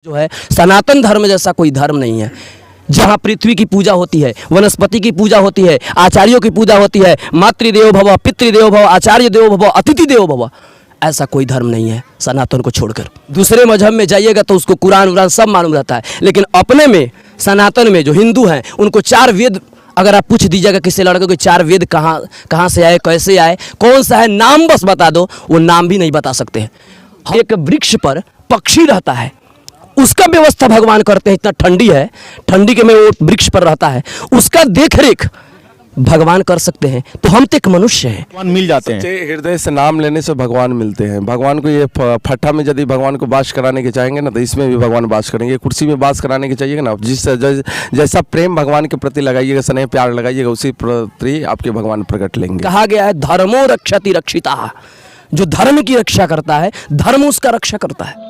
जो है सनातन धर्म जैसा कोई धर्म नहीं है। जहाँ पृथ्वी की पूजा होती है, वनस्पति की पूजा होती है, आचार्यों की पूजा होती है, मातृदेवो भव, पितृदेवो भव, आचार्य देवो भव, अतिथि देवो भव, ऐसा कोई धर्म नहीं है सनातन को छोड़कर। दूसरे मजहब में जाइएगा तो उसको कुरान उरान सब मालूम रहता है, लेकिन अपने में सनातन में जो हिंदू हैं उनको चार वेद अगर आप पूछ दीजिएगा किसी लड़के को चार वेद कहाँ से आए, कैसे आए, कौन सा है, नाम बस बता दो, वो नाम भी नहीं बता सकते हैं। एक वृक्ष पर पक्षी रहता है, उसका व्यवस्था भगवान करते हैं। इतना ठंडी है, ठंडी के में वो वृक्ष पर रहता है, उसका देख रेख भगवान कर सकते हैं। तो हम तो एक मनुष्य हैं, भगवान मिल जाते हैं। सच्चे हृदय से नाम लेने से भगवान मिलते हैं। भगवान को ये फट्टा में यदि भगवान को बास कराने के चाहेंगे ना, तो इसमें भी भगवान बास करेंगे। कुर्सी में बास कराने के चाहिए ना, जैसा प्रेम भगवान के प्रति लगाइएगा, स्नेह प्यार लगाइएगा, उसी प्रति आपके भगवान प्रकट लेंगे। कहा गया है धर्मो रक्षति रक्षिता, जो धर्म की रक्षा करता है धर्म उसका रक्षा करता है।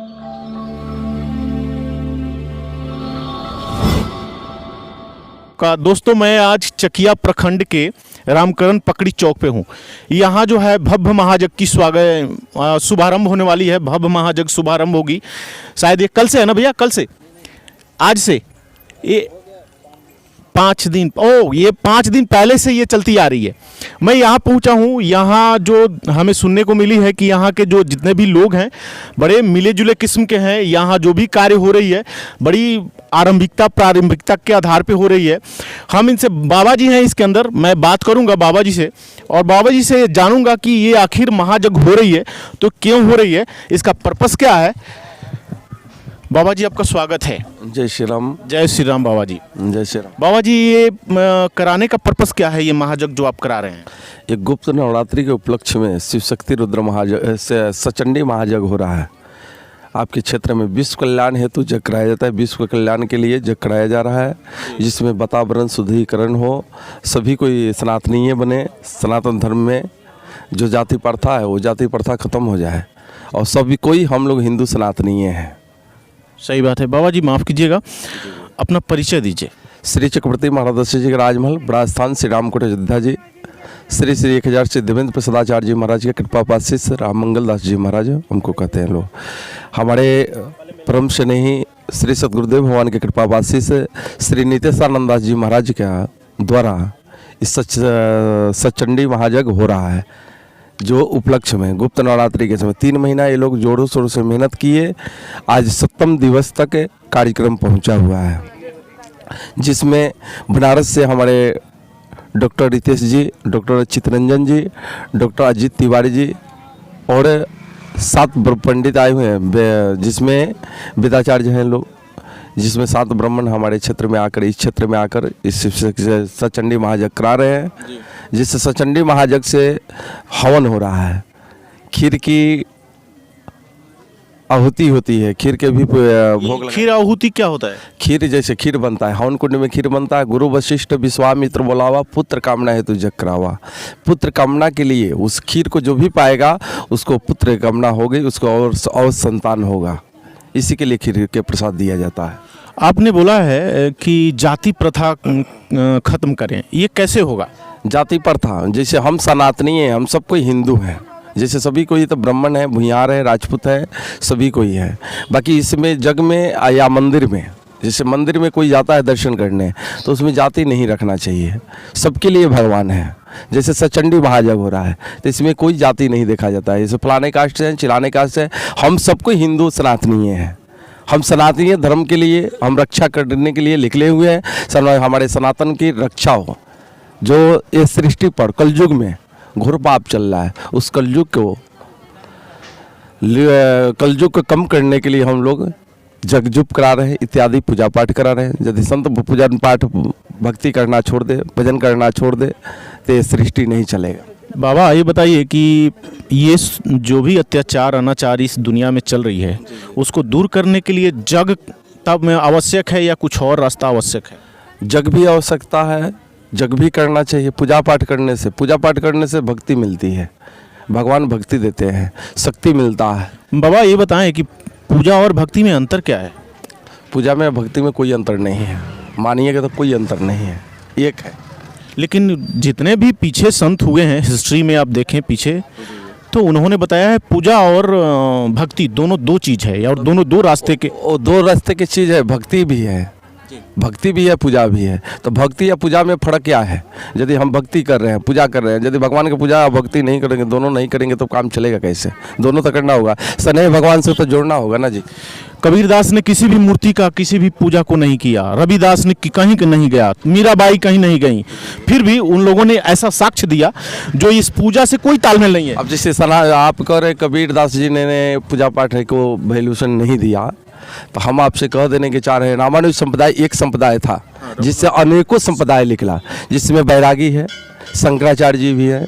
दोस्तों, मैं आज चकिया प्रखंड के रामकरण पकड़ी चौक पे हूँ। यहाँ जो है भव्य महायज्ञ की शुभारंभ होने वाली है। भव्य महायज्ञ शुभारंभ होगी शायद, ये कल से है ना भैया? कल से, आज से ये 5 दिन, ये 5 दिन पहले से ये चलती आ रही है। मैं यहाँ पहुँचा हूँ। यहाँ जो हमें सुनने को मिली है कि यहाँ के जो जितने भी लोग हैं बड़े मिले जुले किस्म के हैं। यहाँ जो भी कार्य हो रही है बड़ी प्रारंभिकता के आधार पे हो रही है। हम इनसे, बाबा जी हैं इसके अंदर, मैं बात करूँगा बाबा जी से और बाबा जी से जानूँगा कि ये आखिर महायज्ञ हो रही है तो क्यों हो रही है, इसका पर्पस क्या है। बाबा जी आपका स्वागत है। जय श्री राम। जय श्री राम बाबा जी। जय श्री राम। बाबा जी, ये कराने का पर्पस क्या है, ये महायज्ञ जो आप करा रहे हैं? ये गुप्त नवरात्रि के उपलक्ष्य में शिव शक्ति रुद्र महायज्ञ से सचंडी महायज्ञ हो रहा है। आपके क्षेत्र में विश्व कल्याण हेतु यज्ञ कराया जाता है। विश्व कल्याण के लिए यज्ञ कराया जा रहा है, जिसमें वातावरण शुद्धिकरण हो, सभी कोई सनातनीय बने, सनातन धर्म में जो जाति प्रथा है वो जाति प्रथा खत्म हो जाए और सभी कोई हम लोग हिंदू सनातनीय हैं। सही बात है। बाबा जी माफ़ कीजिएगा, अपना परिचय दीजिए। श्री चक्रवर्ती महाराज दशरथ जी का राजमहल, बड़ा श्री रामकोट अयोध्या जी, श्री 1000 से देवेंद्र प्रसादाचार्य जी महाराज के कृपा पाशिष राम मंगल दास जी महाराज हमको कहते हैं लोग। हमारे परम स्नेही श्री सतगुरुदेव भगवान के कृपा पाशिष श्री नितेशानंद दास जी महाराज के द्वारा इस सचंडी महायज्ञ हो रहा है, जो उपलक्ष्य में गुप्त नवरात्रि के समय 3 महीना ये लोग जोरों शोरों से मेहनत किए। आज 7वें दिवस तक कार्यक्रम पहुंचा हुआ है, जिसमें बनारस से हमारे डॉक्टर रितेश जी, डॉक्टर चितरंजन जी, डॉक्टर अजीत तिवारी जी और 7 पंडित आए हुए हैं, जिसमें वेदाचार्य हैं लोग, जिसमें 7 ब्राह्मण हमारे क्षेत्र में आकर इस सचंडी महायज्ञ करा रहे हैं। जिस सचंडी महायज्ञ से हवन हो रहा है, खीर की आहुति होती है, खीर के भी भोग। खीर आहुति क्या होता है? खीर जैसे खीर बनता है, हवन कुंड में खीर बनता है। गुरु वशिष्ठ विश्वामित्र बोलावा, पुत्र कामना हेतु यज्ञ करावा। पुत्र कामना के लिए उस खीर को जो भी पाएगा उसको पुत्र कामना होगी, उसको और संतान होगा। इसी के लिए खीर के प्रसाद दिया जाता है। आपने बोला है कि जाति प्रथा खत्म करें, ये कैसे होगा? जाति प्रथा, जैसे हम सनातनी हैं, हम सब कोई हिंदू हैं, जैसे सभी कोई तो ब्राह्मण है, भूमिहार है, राजपूत है, सभी कोई है। बाकी इसमें जग में या मंदिर में, जैसे मंदिर में कोई जाता है दर्शन करने तो उसमें जाति नहीं रखना चाहिए, सबके लिए भगवान है। जैसे सचंडी महायज्ञ हो रहा है तो इसमें कोई जाति नहीं देखा जाता है, जैसे फलाने कास्ट से, चिलाने कास्ट से, हम सबको हिंदू सनातनीय हैं। हम सनातनीय धर्म के लिए हम रक्षा करने के लिए निकले हुए हैं। हमारे सनातन की रक्षा हो, जो इस सृष्टि पर कलयुग में घोर पाप चल रहा है, उस कलयुग को कम करने के लिए हम लोग जगजुप करा रहे हैं, इत्यादि पूजा पाठ करा रहे हैं। यदि संत पूजा पाठ भक्ति करना छोड़ दे, भजन करना छोड़ दे तो ये सृष्टि नहीं चलेगा। बाबा ये बताइए कि ये जो भी अत्याचार अनाचार इस दुनिया में चल रही है, उसको दूर करने के लिए जग तब में आवश्यक है या कुछ और रास्ता आवश्यक है? जग भी आवश्यकता है, जग भी करना चाहिए। पूजा पाठ करने से भक्ति मिलती है, भगवान भक्ति देते हैं, शक्ति मिलता है। बाबा ये बताएं कि पूजा और भक्ति में अंतर क्या है? पूजा में भक्ति में कोई अंतर नहीं है, मानिएगा तो कोई अंतर नहीं है, एक है। लेकिन जितने भी पीछे संत हुए हैं हिस्ट्री में, आप देखें पीछे तो उन्होंने बताया है पूजा और भक्ति दोनों दो चीज़ है और दोनों दो रास्ते के। वो दो रास्ते की चीज़ है, भक्ति भी है, भक्ति भी है, पूजा भी है। तो भक्ति या पूजा में फ़र्क क्या है? यदि हम भक्ति कर रहे हैं, पूजा कर रहे हैं, यदि भगवान की पूजा भक्ति नहीं करेंगे, दोनों नहीं करेंगे तो काम चलेगा कैसे? दोनों तो करना होगा, स्नेह भगवान से तो जोड़ना होगा ना जी। कबीरदास ने किसी भी मूर्ति का किसी भी पूजा को नहीं किया, रविदास ने कहीं नहीं गया, मीराबाई कहीं नहीं गई, फिर भी उन लोगों ने ऐसा साक्ष्य दिया जो इस पूजा से कोई तालमेल नहीं है। अब जैसे सना आप कह रहे कबीरदास जी ने पूजा पाठ को वैल्यूशन नहीं दिया, तो हम आपसे कह देने के चाह रहे हैं रामानुज संप्रदाय एक संप्रदाय था जिससे अनेकों संप्रदाय निकला, जिसमें बैरागी है, शंकराचार्य जी भी है,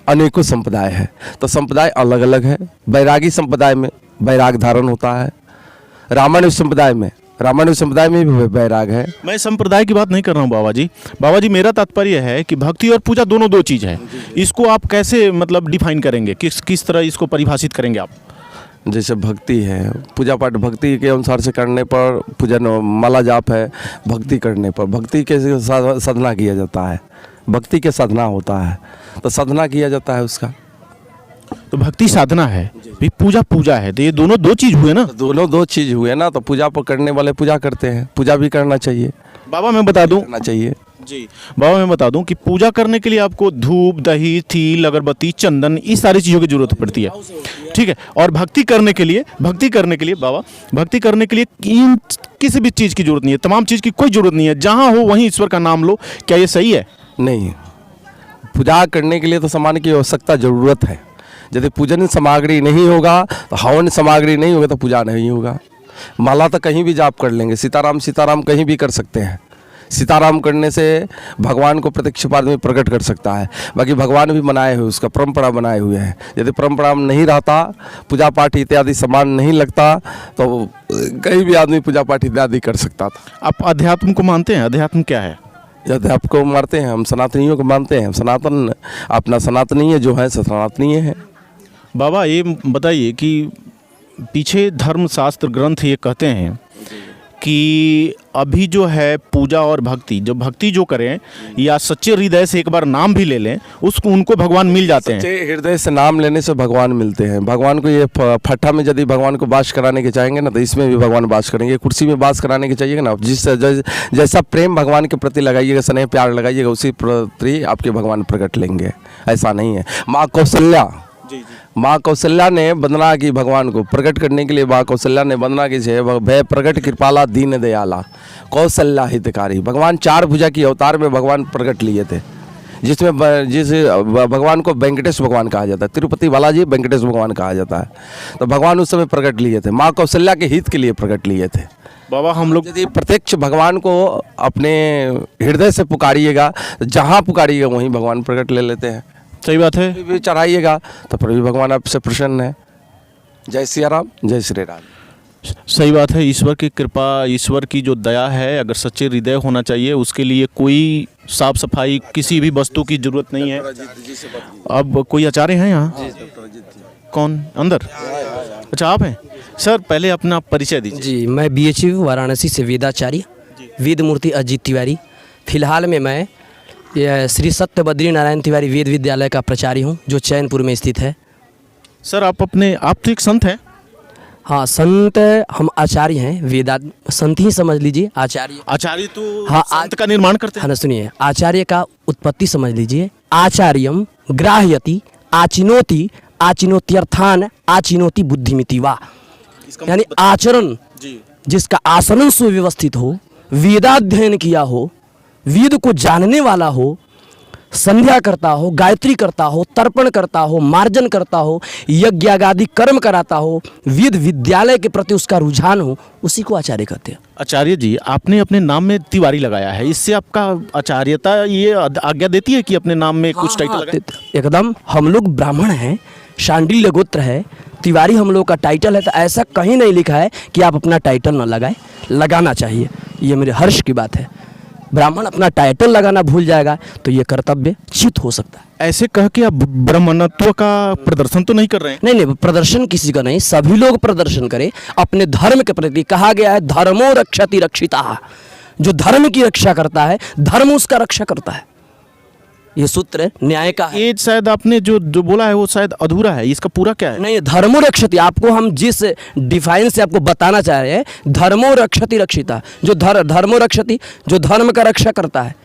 अनेकों संप्रदाय है। तो संप्रदाय अलग अलग है। बैरागी संप्रदाय में बैराग धारण होता है, रामानुज संप्रदाय में भी बैराग है। मैं संप्रदाय की बात नहीं कर रहा हूँ बाबा जी। बाबा जी, मेरा तात्पर्य है कि भक्ति और पूजा दोनों दो चीज़ है। इसको आप कैसे मतलब डिफाइन करेंगे, किस तरह इसको परिभाषित करेंगे आप? जैसे भक्ति है, पूजा पाठ भक्ति के अनुसार से करने पर, पूजन माला जाप है, भक्ति करने पर भक्ति के साधना किया जाता है, भक्ति के साधना होता है, तो साधना किया जाता है उसका। तो भक्ति साधना है, भी पूजा है, तो ये दोनों दो चीज़ हुए ना। दोनों दो चीज़ हुए ना, तो पूजा पर करने वाले पूजा करते हैं, पूजा भी करना चाहिए। बाबा मैं बता दूं करना चाहिए जी, बाबा मैं बता दूं कि पूजा करने के लिए आपको धूप, दही, तिल, अगरबत्ती, चंदन, इस सारी चीज़ों की जरूरत पड़ती है, ठीक है। और भक्ति करने के लिए बाबा, भक्ति करने के लिए इन किसी भी चीज़ की जरूरत नहीं है, तमाम चीज़ की कोई जरूरत नहीं है, जहाँ हो वहीं ईश्वर का नाम लो। क्या ये सही है? नहीं, पूजा करने के लिए तो सामान की आवश्यकता ज़रूरत है। यदि पूजन सामग्री नहीं होगा, तो हवन सामग्री नहीं होगा, तो पूजा नहीं होगा। माला तो कहीं भी जाप कर लेंगे, सीताराम कहीं भी कर सकते हैं। सीताराम करने से भगवान को प्रत्यक्ष पाद में प्रकट कर सकता है। बाकी भगवान भी बनाए हुए, उसका परंपरा बनाए हुए हैं। यदि परंपरा नहीं रहता, पूजा पाठ इत्यादि सामान नहीं लगता, तो कहीं भी आदमी पूजा पाठ इत्यादि कर सकता था। आप अध्यात्म को मानते हैं? अध्यात्म क्या है? अध्यात्म को मानते हैं, हम सनातनियों को मानते हैं। सनातन अपना सनातनीय जो है सनातनीय है। बाबा ये बताइए कि पीछे धर्मशास्त्र ग्रंथ ये कहते हैं कि अभी जो है पूजा और भक्ति, जो भक्ति जो करें या सच्चे हृदय से एक बार नाम भी ले लें, उसको उनको भगवान मिल जाते हैं। सच्चे हृदय से नाम लेने से भगवान मिलते हैं। भगवान को ये फट्टा में यदि भगवान को वास कराने के चाहेंगे ना, तो इसमें भी भगवान वास करेंगे। कुर्सी में वास कराने के चाहिए ना, जैसा प्रेम भगवान के प्रति लगाइएगा, स्नेह प्यार लगाइएगा, उसी प्रति आपके भगवान प्रकट लेंगे। ऐसा नहीं है। माँ कौशल्या ने वंदना की भगवान को प्रकट करने के लिए। माँ कौशल्या ने वंदना की है, भय प्रकट कृपाला दीन दयाला कौशल्या हितकारी। भगवान 4 भुजा की अवतार में भगवान प्रकट लिए थे, जिस भगवान को वेंकटेश भगवान कहा जाता है। तिरुपति बालाजी वेंकटेश भगवान कहा जाता है। तो भगवान उस समय प्रकट लिए थे, माँ कौशल्या के हित के लिए प्रकट लिए थे। बाबा हम लोग यदि प्रत्यक्ष भगवान को अपने हृदय से पुकारिएगा, जहाँ पुकारिएगा वहीं भगवान प्रकट ले लेते हैं। सही बात है। भी चढ़ाइएगा तो फिर भी भगवान आपसे प्रसन्न है। जय सिया राम, जय श्री राम। सही बात है। ईश्वर की कृपा, ईश्वर की जो दया है, अगर सच्चे हृदय होना चाहिए, उसके लिए कोई साफ सफाई किसी भी वस्तु की जरूरत नहीं है। अब कोई आचार्य हैं यहाँ? कौन अंदर? अच्छा आप हैं सर, पहले अपना परिचय दीजिए। जी, मैं BHU वाराणसी से वेदाचार्य वेद मूर्ति अजीत तिवारी। फिलहाल में मैं श्री सत्य बद्री नारायण तिवारी वेद विद्यालय का प्राचार्य हूँ, जो चैनपुर में स्थित है। सर आप तो एक संत हैं? हाँ, संत हम आचार्य हैं, वेदा संत ही समझ लीजिए। आचार्य तो हाँ, संत का निर्माण करते हैं। हाँ सुनिए, आचार्य का उत्पत्ति समझ लीजिए। आचार्यम ग्राह्यति आचिनोति आचिनोत्यर्थान आचिनोति बुद्धिमिति वा, यानी आचरण जिसका आचरण सुव्यवस्थित हो, वेदाध्ययन किया हो, वेद को जानने वाला हो, संध्या करता हो, गायत्री करता हो, तर्पण करता हो, मार्जन करता हो, यज्ञ आदि कर्म कराता हो, वेद विद्यालय के प्रति उसका रुझान हो, उसी को आचार्य कहते हैं। आचार्य जी, आपने अपने नाम में तिवारी लगाया है, इससे आपका आचार्यता ये आज्ञा देती है कि अपने नाम में कुछ टाइटल लगाएं? एकदम। हम लोग ब्राह्मण हैं, शांडिल्य गोत्र है, तिवारी हम लोग का टाइटल है, तो ऐसा कहीं नहीं लिखा है कि आप अपना टाइटल न लगाएं। लगाना चाहिए, ये मेरे हर्ष की बात है। ब्राह्मण अपना टाइटल लगाना भूल जाएगा तो ये कर्तव्य च्युत हो सकता है। ऐसे कह के आप ब्राह्मणत्व का प्रदर्शन तो नहीं कर रहे हैं? नहीं, प्रदर्शन किसी का नहीं, सभी लोग प्रदर्शन करें अपने धर्म के प्रति। कहा गया है धर्मो रक्षति रक्षिता, जो धर्म की रक्षा करता है, धर्म उसका रक्षा करता है। ये सूत्र न्याय का है। ये शायद आपने जो जो बोला है वो शायद अधूरा है, इसका पूरा क्या है? नहीं, धर्मो रक्षति, आपको हम जिस डिफाइन से आपको बताना चाह रहे हैं, धर्मो रक्षति रक्षिता, जो धर्मो रक्षति, जो धर्म का रक्षा करता है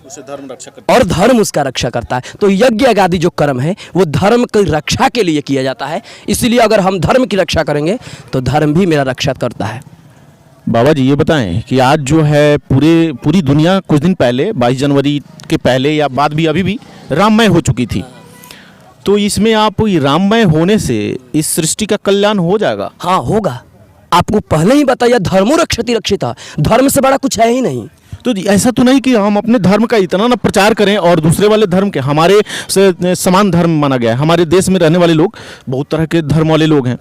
उसे धर्म रक्षा करता और धर्म उसका रक्षा करता है। तो यज्ञ आदि जो कर्म है वो धर्म की रक्षा के लिए किया जाता है। इसलिए अगर हम धर्म की रक्षा करेंगे तो धर्म भी मेरा रक्षा करता है। बाबा जी ये बताएं कि आज जो है पूरी दुनिया कुछ दिन पहले 22 जनवरी के पहले या बाद भी अभी भी राममय हो चुकी थी, तो इसमें आप राममय होने से इस सृष्टि का कल्याण हो जाएगा? हाँ, होगा। आपको पहले ही बताया धर्मो रक्षति रक्षिता, धर्म से बड़ा कुछ है ही नहीं। तो ऐसा तो नहीं कि हम अपने धर्म का इतना ना प्रचार करें और दूसरे वाले धर्म के, हमारे से समान धर्म माना गया है। हमारे देश में रहने वाले लोग बहुत तरह के धर्म वाले लोग हैं,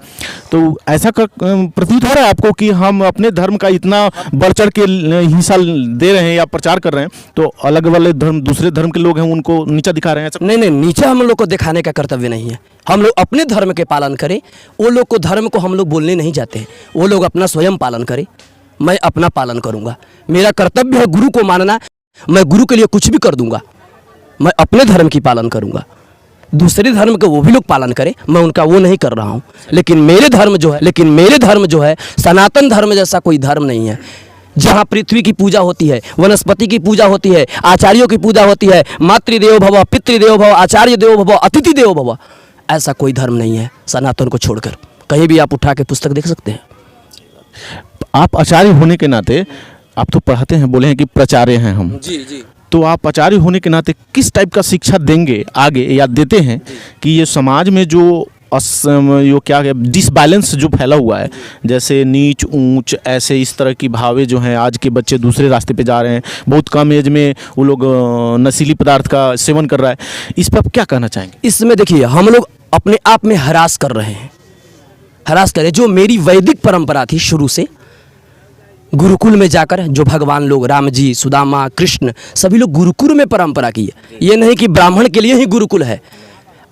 तो ऐसा प्रतीत हो रहा है आपको कि हम अपने धर्म का इतना बढ़ चढ़ के हिस्सा दे रहे हैं या प्रचार कर रहे हैं, तो अलग वाले धर्म, दूसरे धर्म के लोग हैं उनको नीचा दिखा रहे हैं? ऐसा नहीं नहीं, नीचे हम लोग को दिखाने का कर्तव्य नहीं है। हम लोग अपने धर्म के पालन करें, वो लोग को धर्म को हम लोग बोलने नहीं जाते हैं। वो लोग अपना स्वयं पालन करें, मैं अपना पालन करूंगा। मेरा कर्तव्य है गुरु को मानना, मैं गुरु के लिए कुछ भी कर दूंगा। मैं अपने धर्म की पालन करूंगा, दूसरे धर्म के वो भी लोग पालन करें, मैं उनका वो नहीं कर रहा हूं। लेकिन मेरे धर्म जो है सनातन धर्म जैसा कोई धर्म नहीं है। जहाँ पृथ्वी की पूजा होती है, वनस्पति की पूजा होती है, आचार्यों की पूजा होती है, मातृदेवो भव, पितृदेवो भव, आचार्य देवो भव, अतिथि देवो भव, ऐसा कोई धर्म नहीं है सनातन को छोड़कर। कहीं भी आप उठा के पुस्तक देख सकते हैं। आप आचार्य होने के नाते, आप तो पढ़ाते हैं, बोले हैं कि प्रचार्य हैं हम, जी जी, तो आप आचार्य होने के नाते किस टाइप का शिक्षा देंगे आगे, या देते हैं कि ये समाज में जो क्या डिसबैलेंस जो फैला हुआ है, जैसे नीच ऊंच, ऐसे इस तरह की भावें जो हैं, आज के बच्चे दूसरे रास्ते पे जा रहे हैं, बहुत कम एज में वो लोग नशीली पदार्थ का सेवन कर रहा है, इस पर आप क्या कहना चाहेंगे? इसमें देखिए हम लोग अपने आप में हरास कर रहे हैं, हरास करें। जो मेरी वैदिक परंपरा थी शुरू से, गुरुकुल में जाकर जो भगवान लोग, राम जी, सुदामा, कृष्ण, सभी लोग गुरुकुल में परंपरा की है। ये नहीं कि ब्राह्मण के लिए ही गुरुकुल है।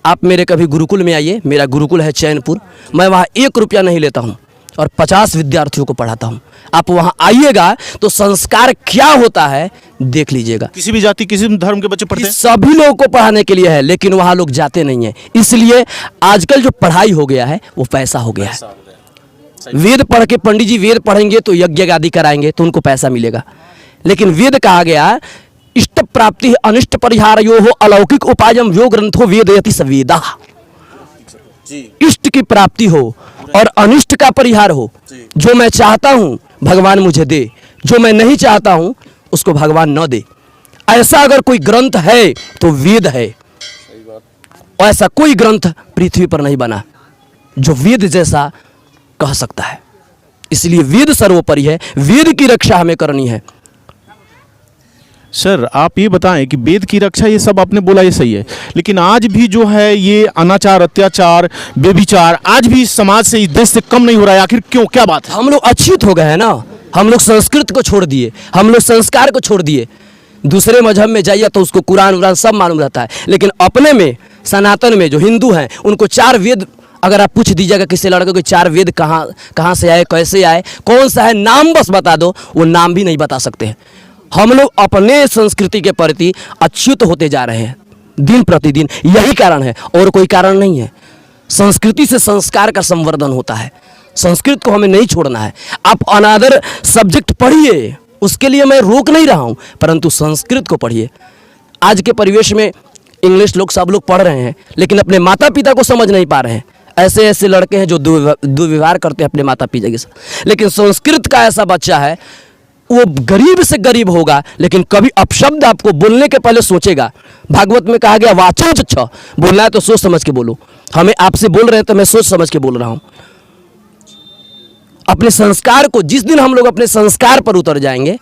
आप मेरे कभी गुरुकुल में आइए, मेरा गुरुकुल है चैनपुर, मैं वहाँ 1 रुपया नहीं लेता हूँ और 50 विद्यार्थियों को पढ़ाता हूँ। आप वहाँ आइएगा तो संस्कार क्या होता है देख लीजिएगा। किसी भी जाति, किसी भी धर्म के बच्चे पढ़ते हैं, सभी लोगों को पढ़ाने के लिए है, लेकिन वहाँ लोग जाते नहीं हैं। इसलिए आजकल जो पढ़ाई हो गया है वो पैसा हो गया है। वेद पढ़ के पंडित जी वेद पढ़ेंगे तो यज्ञ आदि कराएंगे तो उनको पैसा मिलेगा, लेकिन वेद कहा गया इष्ट प्राप्ति अनिष्ट परिहार यो हो अलौकिक उपायम यो ग्रंथो वेदयति सवेदा। इष्ट की प्राप्ति हो और अनिष्ट का परिहार हो। जो मैं चाहता हूं भगवान मुझे दे, जो मैं नहीं चाहता हूं उसको भगवान न दे। ऐसा अगर कोई ग्रंथ है तो वेद है। ऐसा कोई ग्रंथ पृथ्वी पर नहीं बना जो वेद जैसा कह सकता है। इसलिए वेद सर्वोपरि है, वेद की रक्षा हमें करनी है। सर आप ये बताएं कि वेद की रक्षा, ये सब आपने बोला ये सही है, लेकिन आज भी जो है ये अनाचार, अत्याचार, बेविचार आज भी इस समाज से, इस देश से कम नहीं हो रहा है। आखिर क्यों, क्या बात है? हम लोग अछूत हो गए हैं ना, हम लोग संस्कृत को छोड़ दिए, हम लोग संस्कार को छोड़ दिए। दूसरे मजहब में जाइए तो उसको कुरान उरान सब मालूम रहता है, लेकिन अपने में सनातन में जो हिंदू हैं उनको 4 वेद अगर आप पूछ दीजिएगा किसी लड़के को 4 वेद कहाँ से आए, कैसे आए, कौन सा है, नाम बस बता दो, वो नाम भी नहीं बता सकते हैं। हम लोग अपने संस्कृति के प्रति अच्युत होते जा रहे हैं दिन प्रतिदिन। यही कारण है और कोई कारण नहीं है। संस्कृति से संस्कार का संवर्धन होता है, संस्कृत को हमें नहीं छोड़ना है। आप अनादर सब्जेक्ट पढ़िए, उसके लिए मैं रोक नहीं रहा हूँ, परंतु संस्कृत को पढ़िए। आज के परिवेश में इंग्लिश लोग सब लोग पढ़ रहे हैं, लेकिन अपने माता पिता को समझ नहीं पा रहे हैं। ऐसे ऐसे लड़के हैं जो दुर्व्यवहार करते हैं अपने माता पिता के साथ। लेकिन संस्कृत का ऐसा बच्चा है, वो गरीब से गरीब होगा, लेकिन कभी अपशब्द आपको बोलने के पहले सोचेगा। भागवत में कहा गया वाचो च, बोलना है तो सोच समझ के बोलो। हमें आपसे बोल रहे हैं तो मैं सोच समझ के बोल रहा हूँ। अपने संस्कार को, जिस दिन हम लोग अपने संस्कार पर उतर जाएंगे,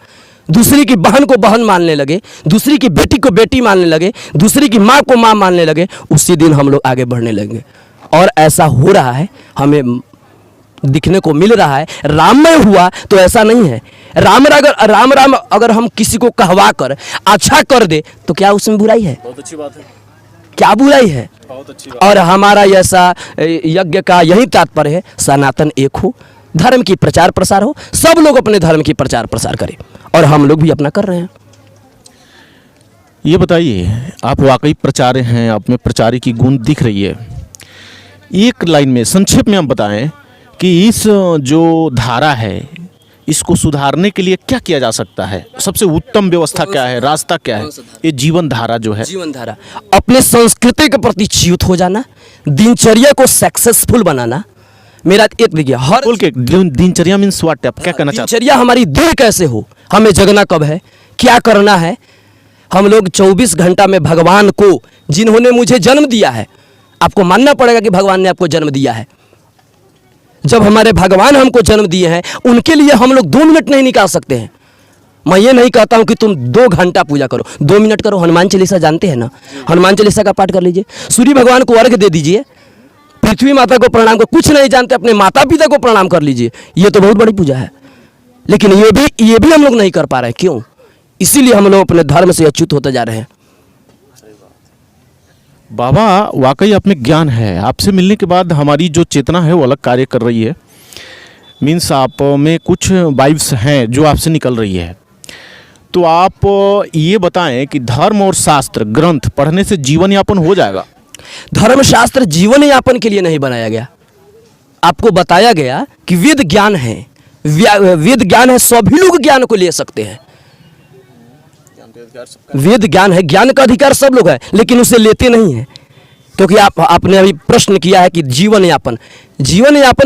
दूसरी की बहन को बहन मानने लगे, दूसरी की बेटी को बेटी मानने लगे, दूसरी की माँ को माँ मानने लगे, उसी दिन हम लोग आगे बढ़ने लगेंगे। और ऐसा हो रहा है, हमें दिखने को मिल रहा है। राममय हुआ तो ऐसा नहीं है। राम अगर हम किसी को कहवा कर अच्छा कर दे तो क्या उसमें बुराई है? बहुत अच्छी बात है। क्या बुराई है? बहुत अच्छी बात। और हमारा ऐसा यज्ञ का यही तात्पर्य है, सनातन एक हो, धर्म की प्रचार प्रसार हो, सब लोग अपने धर्म की प्रचार प्रसार करें, और हम लोग भी अपना कर रहे हैं। ये बताइए, आप वाकई प्रचार्य हैं, आप में प्रचार्य की गुण दिख रही है। एक लाइन में संक्षेप में हम बताएं कि इस जो धारा है, इसको सुधारने के लिए क्या किया जा सकता है? सबसे उत्तम व्यवस्था क्या है, रास्ता क्या है? ये जीवन धारा जो है, जीवन धारा, अपने संस्कृति के प्रति च्युत हो जाना, दिनचर्या को सक्सेसफुल बनाना। मेरा एक देखिए, हर बोल के दिनचर्या मीन्स व्हाट, आप क्या कहना चाहते दिनचर्या हमारी दिन कैसे हो, हमें जगना कब है, क्या करना है। हम लोग 24 घंटा में भगवान को, जिन्होंने मुझे जन्म दिया है, आपको मानना पड़ेगा कि भगवान ने आपको जन्म दिया है। जब हमारे भगवान हमको जन्म दिए हैं, उनके लिए हम लोग 2 मिनट नहीं निकाल सकते हैं। मैं ये नहीं कहता हूं कि तुम 2 घंटा पूजा करो, 2 मिनट करो। हनुमान चालीसा जानते हैं ना, हनुमान चालीसा का पाठ कर लीजिए, सूर्य भगवान को अर्घ्य दे दीजिए, पृथ्वी माता को प्रणाम कर, कुछ नहीं जानते अपने माता पिता को प्रणाम कर लीजिए। ये तो बहुत बड़ी पूजा है, लेकिन ये भी हम लोग नहीं कर पा रहे हैं। क्यों? इसीलिए हम लोग अपने धर्म से अच्युत होते जा रहे हैं। बाबा, वाकई आप में ज्ञान है। आपसे मिलने के बाद हमारी जो चेतना है वो अलग कार्य कर रही है। मीन्स आप में कुछ वाइब्स हैं जो आपसे निकल रही है। तो आप ये बताएं कि धर्म और शास्त्र ग्रंथ पढ़ने से जीवन यापन हो जाएगा? धर्म शास्त्र जीवन यापन के लिए नहीं बनाया गया। आपको बताया गया कि वेद ज्ञान है, वेद ज्ञान है, सभी लोग ज्ञान को ले सकते हैं। वेद ज्ञान है, ज्ञान का अधिकार सब लोग है, लेकिन उसे लेते नहीं है। क्योंकि आपने अभी प्रश्न किया है कि जीवन यापन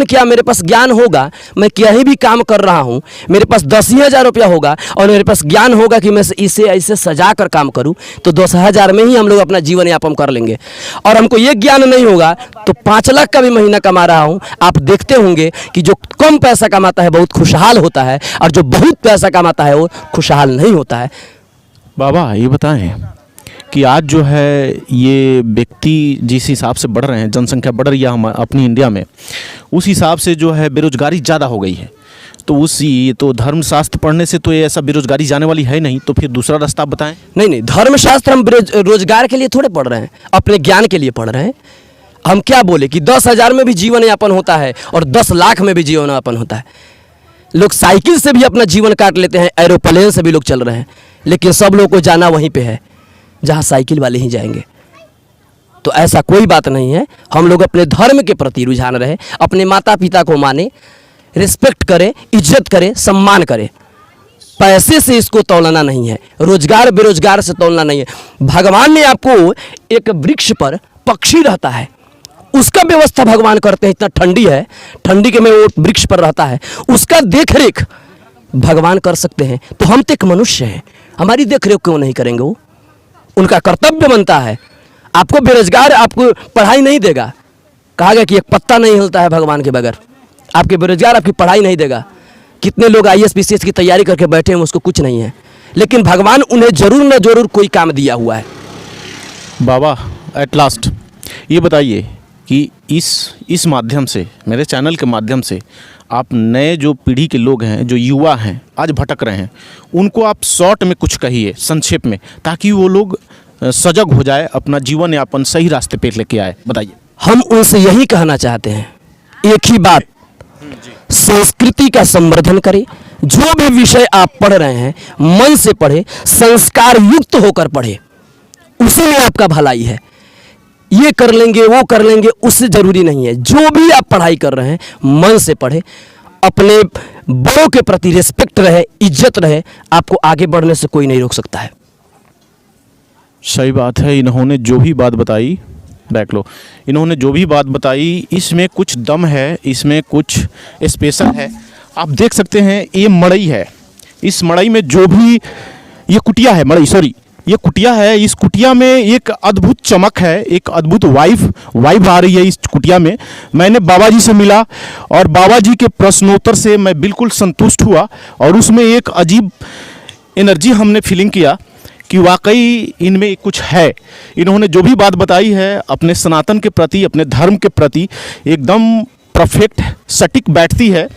क्या, मेरे पास ज्ञान होगा, मैं कहीं भी काम कर रहा हूँ, मेरे पास 10,000 रुपया होगा और मेरे पास ज्ञान होगा कि मैं इसे ऐसे सजा कर काम करूँ, तो 10,000 में ही हम लोग अपना जीवन यापन कर लेंगे। और हमको ये ज्ञान नहीं होगा तो 5 लाख का भी महीना कमा रहा हूँ। आप देखते होंगे कि जो कम पैसा कमाता है बहुत खुशहाल होता है, और जो बहुत पैसा कमाता है वो खुशहाल नहीं होता है। बाबा, ये बताएं कि आज जो है ये व्यक्ति जिस हिसाब से बढ़ रहे हैं, जनसंख्या बढ़ रही है हम अपनी इंडिया में, उस हिसाब से जो है बेरोजगारी ज़्यादा हो गई है। तो धर्मशास्त्र पढ़ने से तो ये ऐसा बेरोजगारी जाने वाली है नहीं, तो फिर दूसरा रास्ता बताएं। नहीं, धर्मशास्त्र हम रोजगार के लिए थोड़े पढ़ रहे हैं, अपने ज्ञान के लिए पढ़ रहे हैं। हम क्या बोले कि 10,000 में भी जीवन यापन होता है और 10 लाख में भी जीवन यापन होता है। लोग साइकिल से भी अपना जीवन काट लेते हैं, एरोप्लेन से भी लोग चल रहे हैं, लेकिन सब लोगों को जाना वहीं पे है जहाँ साइकिल वाले ही जाएंगे। तो ऐसा कोई बात नहीं है। हम लोग अपने धर्म के प्रति रुझान रहे, अपने माता पिता को माने, रिस्पेक्ट करें, इज्जत करें, सम्मान करें। पैसे से इसको तौलना नहीं है, रोजगार बेरोजगार से तौलना नहीं है। भगवान ने आपको एक वृक्ष पर पक्षी रहता है, उसका व्यवस्था भगवान करते हैं। इतना ठंडी है, ठंडी के में वो वृक्ष पर रहता है, उसका देख रेख भगवान कर सकते हैं। तो हम तो एक मनुष्य हैं, हमारी देख रेख क्यों नहीं करेंगे? वो उनका कर्तव्य बनता है। आपको बेरोजगार आपको पढ़ाई नहीं देगा, कहा गया कि एक पत्ता नहीं हिलता है भगवान के बगैर। आपके बेरोजगार आपकी पढ़ाई नहीं देगा। कितने लोग IAS PCS की तैयारी करके बैठे हैं, उसको कुछ नहीं है, लेकिन भगवान उन्हें जरूर न जरूर कोई काम दिया हुआ है। बाबा, एट लास्ट ये बताइए कि इस माध्यम से, मेरे चैनल के माध्यम से, आप नए जो पीढ़ी के लोग हैं, जो युवा हैं, आज भटक रहे हैं, उनको आप शॉर्ट में कुछ कहिए, संक्षेप में, ताकि वो लोग सजग हो जाए, अपना जीवन यापन सही रास्ते पे लेके आए। बताइए। हम उनसे यही कहना चाहते हैं, एक ही बात, संस्कृति का संवर्धन करें। जो भी विषय आप पढ़ रहे हैं मन से पढ़े, संस्कार युक्त होकर पढ़े, उसी में आपका भलाई है। ये कर लेंगे वो कर लेंगे उससे जरूरी नहीं है। जो भी आप पढ़ाई कर रहे हैं मन से पढ़े, अपने बड़ों के प्रति रिस्पेक्ट रहे, इज्जत रहे, आपको आगे बढ़ने से कोई नहीं रोक सकता है। सही बात है। इन्होंने जो भी बात बताई, देख लो, इन्होंने जो भी बात बताई, इसमें कुछ दम है, इसमें कुछ स्पेशल है। आप देख सकते हैं ये मड़ई है, इस मड़ई में जो भी, ये कुटिया है, मड़ई सॉरी, ये कुटिया है। इस कुटिया में एक अद्भुत चमक है, एक अद्भुत वाइब आ रही है इस कुटिया में। मैंने बाबा जी से मिला और बाबा जी के प्रश्नोत्तर से मैं बिल्कुल संतुष्ट हुआ, और उसमें एक अजीब एनर्जी हमने फीलिंग किया कि वाकई इनमें कुछ है। इन्होंने जो भी बात बताई है अपने सनातन के प्रति, अपने धर्म के प्रति, एकदम परफेक्ट सटीक बैठती है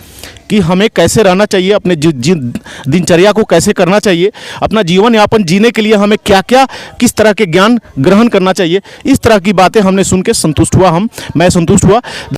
कि हमें कैसे रहना चाहिए, अपने दिनचर्या को कैसे करना चाहिए, अपना जीवन यापन जीने के लिए हमें क्या क्या, किस तरह के ज्ञान ग्रहण करना चाहिए। इस तरह की बातें हमने सुन के संतुष्ट हुआ, मैं संतुष्ट हुआ।